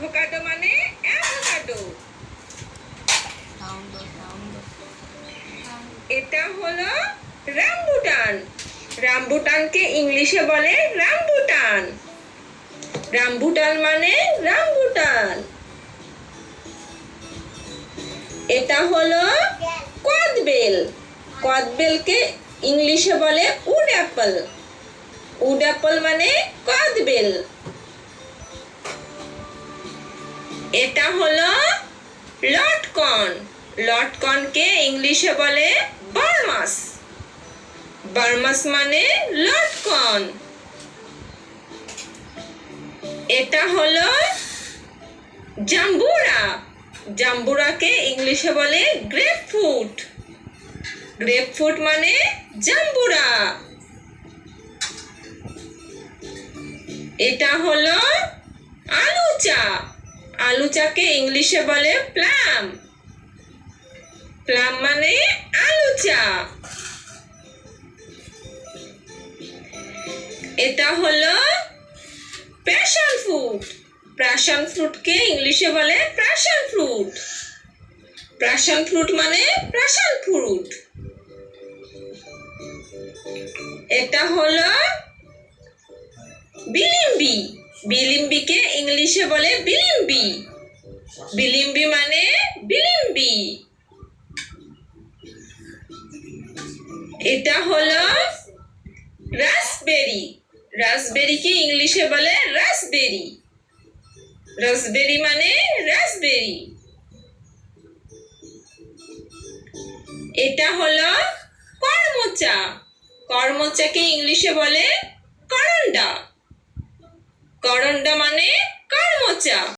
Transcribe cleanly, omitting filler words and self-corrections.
Avocado মানে avocado. এটা হলো রামবুটান। রামবুটানকে ইংলিশে বলে রামবুটান। রামবুটান মানে রামবুটান। এটা হলো কদবেল। কদবেলকে ইংলিশে বলে উড অ্যাপল। উড অ্যাপল মানে কদবেল। এটা হলো লটকন। লটকনকে ইংলিশে বলে বার্মাস। বার্মাস মানে লটকন। এটা হলো জাম্বুরা। জাম্বুরাকে ইংলিশে বলে গ্রেপফ্রুট। গ্রেপফ্রুট মানে জাম্বুরা। এটা হলো আলুচা। আলুচাকে ইংলিশে বলে প্লাম। প্লাম মানে আলুচা। এটা হলো প্যাশন ফ্রুট। প্যাশন ফ্রুটকে ইংলিশে বলে প্যাশন ফ্রুট। প্যাশন ফ্রুট মানে প্যাশন ফ্রুট। এটা হলো বিলিম্বি। বিলিম্বিকে ইংলিশে বলে বিলিম্বি। বিলিম্বি মানে বিলিম্বি। এটা হলো রাসবেরি। রাসবেরিকে ইংলিশে বলে রাসবেরি। রাসবেরি মানে রাসবেরি। এটা হলো করমচা। করমচাকে ইংলিশে বলে করন্ডা। করন্ডা মানে করমচা।